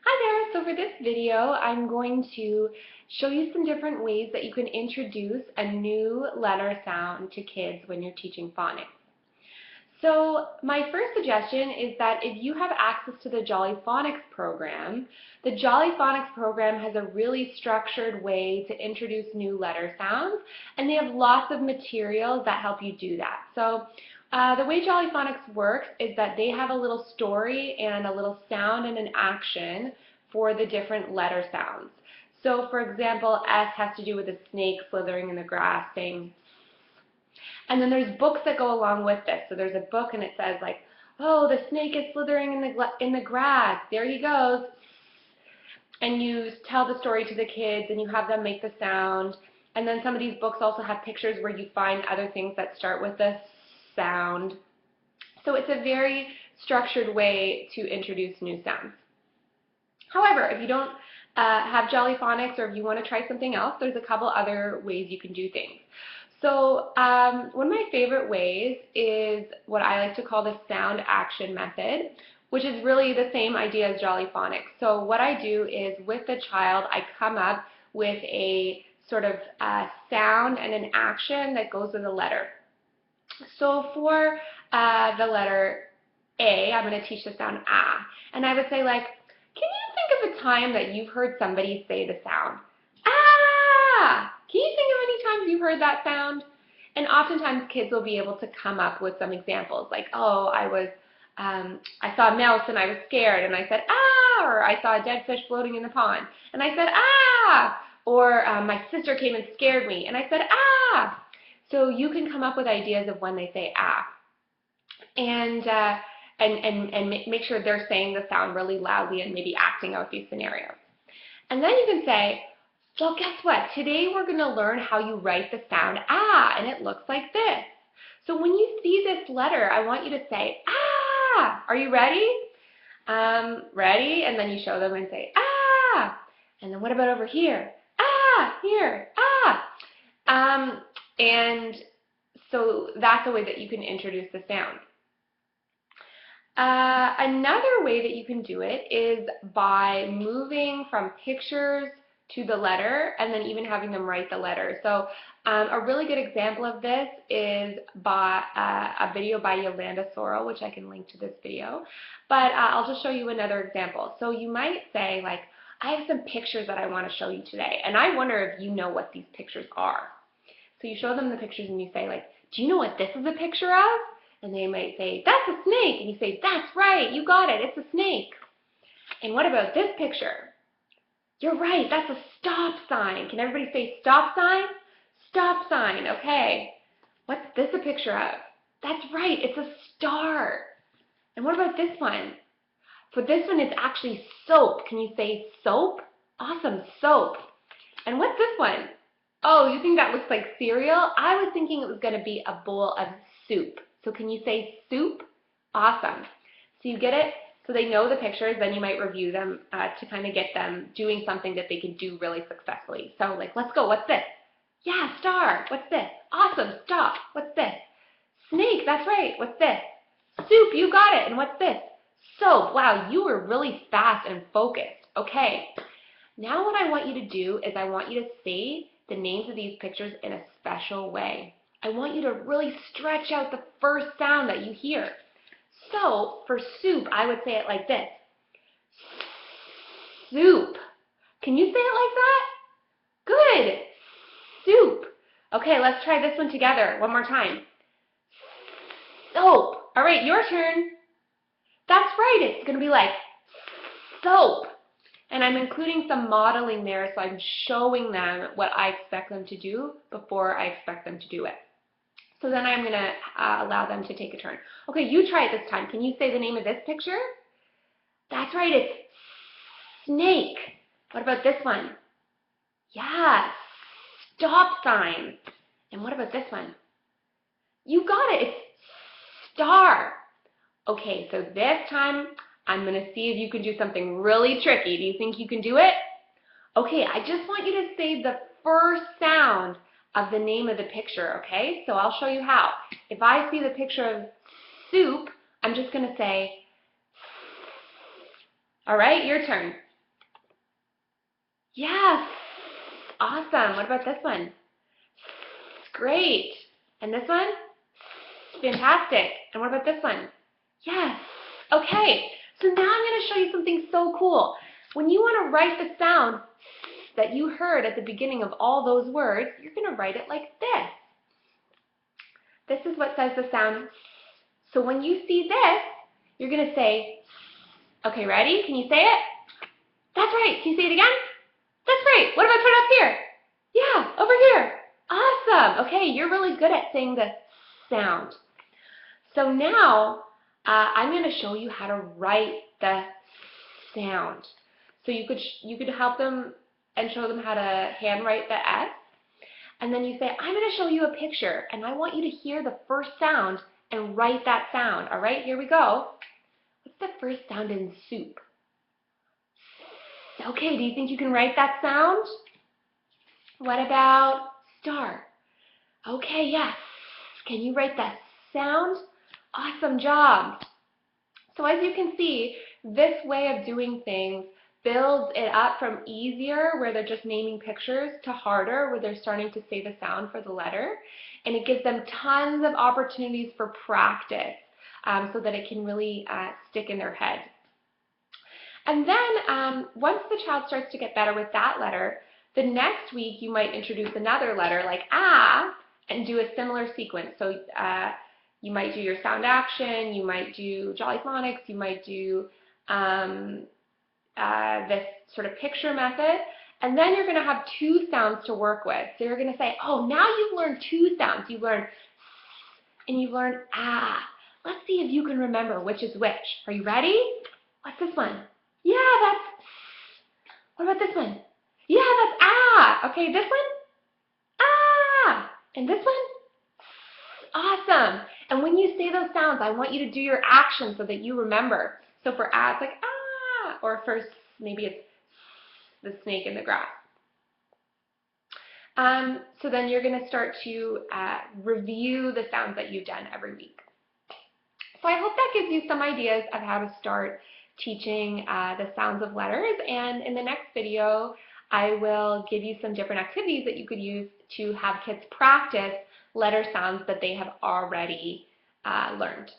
Hi there, so for this video I'm going to show you some different ways that you can introduce a new letter sound to kids when you're teaching phonics. So my first suggestion is that if you have access to the Jolly Phonics program, the Jolly Phonics program has a really structured way to introduce new letter sounds, and they have lots of materials that help you do that. So the way Jolly Phonics works is that they have a little story and a little sound and an action for the different letter sounds. So for example, S has to do with a snake slithering in the grass saying, and then there's books that go along with this. So there's a book and it says like, oh, the snake is slithering in the grass. There he goes. And you tell the story to the kids and you have them make the sound. And then some of these books also have pictures where you find other things that start with the sound. So it's a very structured way to introduce new sounds. However, if you don't have Jolly Phonics or if you want to try something else, there's a couple other ways you can do things. So one of my favorite ways is what I like to call the sound action method, which is really the same idea as Jolly Phonics. So what I do is with the child, I come up with a sort of sound and an action that goes with a letter. So for the letter A, I'm going to teach the sound ah. And I would say like, can you think of a time that you've heard somebody say the sound ah? Can you think of any times you've heard that sound? And oftentimes kids will be able to come up with some examples like, oh, I saw a mouse and I was scared and I said ah, or I saw a dead fish floating in the pond and I said ah, or my sister came and scared me and I said ah. So you can come up with ideas of when they say ah, and make sure they're saying the sound really loudly and maybe acting out these scenarios. And then you can say, well, guess what? Today we're going to learn how you write the sound ah, and it looks like this. So when you see this letter, I want you to say ah. Are you ready? Ready? And then you show them and say ah. And then what about over here? Ah, here, ah. And so that's a way that you can introduce the sound. Another way that you can do it is by moving from pictures to the letter and then even having them write the letter. So a really good example of this is by a video by Yolanda Sorrell, which I can link to this video. But I'll just show you another example. So you might say like, I have some pictures that I want to show you today, and I wonder if you know what these pictures are. So you show them the pictures and you say like, do you know what this is a picture of? And they might say, that's a snake. And you say, that's right, you got it, it's a snake. And what about this picture? You're right, that's a stop sign. Can everybody say stop sign? Stop sign, okay. What's this a picture of? That's right, it's a star. And what about this one? For this one, it's actually soap. Can you say soap? Awesome, soap. And what's this one? Oh, you think that looks like cereal? I was thinking it was going to be a bowl of soup. So can you say soup? Awesome. So you get it? So they know the pictures, then you might review them to kind of get them doing something that they can do really successfully. So like, let's go. What's this? Yeah, star. What's this? Awesome. Stop. What's this? Snake. That's right. What's this? Soup. You got it. And what's this? Soap. Wow, you were really fast and focused. Okay. Now what I want you to do is I want you to say the names of these pictures in a special way. I want you to really stretch out the first sound that you hear. So for soup, I would say it like this. Soup. Can you say it like that? Good. Soup. Okay, let's try this one together. One more time. Soap. All right, your turn. That's right. It's going to be like soap. And I'm including some modeling there, so I'm showing them what I expect them to do before I expect them to do it. So then I'm going to allow them to take a turn. Okay, you try it this time. Can you say the name of this picture? That's right, it's snake. What about this one? Yeah, stop sign. And what about this one? You got it, it's star. Okay, so this time I'm going to see if you can do something really tricky. Do you think you can do it? Okay, I just want you to say the first sound of the name of the picture, okay? So I'll show you how. If I see the picture of soup, I'm just going to say, all right, your turn. Yes. Awesome. What about this one? Great. And this one? Fantastic. And what about this one? Yes. Okay. So now I'm going to show you something so cool. When you want to write the sound that you heard at the beginning of all those words, you're going to write it like this. This is what says the sound. So when you see this, you're going to say, okay, ready? Can you say it? That's right. Can you say it again? That's right. What about put it up here? Yeah, over here. Awesome. Okay, you're really good at saying the sound. So now I'm going to show you how to write the sound. So you could help them and show them how to handwrite the S. And then you say, I'm going to show you a picture, and I want you to hear the first sound and write that sound. All right, here we go. What's the first sound in soup? Okay, do you think you can write that sound? What about star? Okay, yes. Can you write that sound? Awesome job. So as you can see, this way of doing things builds it up from easier, where they're just naming pictures, to harder, where they're starting to say the sound for the letter. And it gives them tons of opportunities for practice so that it can really stick in their head. And then once the child starts to get better with that letter, the next week you might introduce another letter like ah and do a similar sequence. So you might do your sound action, you might do Jolly Phonics, you might do this sort of picture method, and then you're going to have two sounds to work with. So you're going to say, oh, now you've learned two sounds. You've learned and you've learned ah. Let's see if you can remember which is which. Are you ready? What's this one? Yeah, that's. What about this one? Yeah, that's ah. Okay, this one? Ah. And this one? Awesome. And when you say those sounds, I want you to do your action so that you remember. So for ah, it's like ah. Or for maybe it's the snake in the grass. So then you're going to start to review the sounds that you've done every week. So I hope that gives you some ideas of how to start teaching the sounds of letters, and in the next video I will give you some different activities that you could use to have kids practice letter sounds that they have already learned.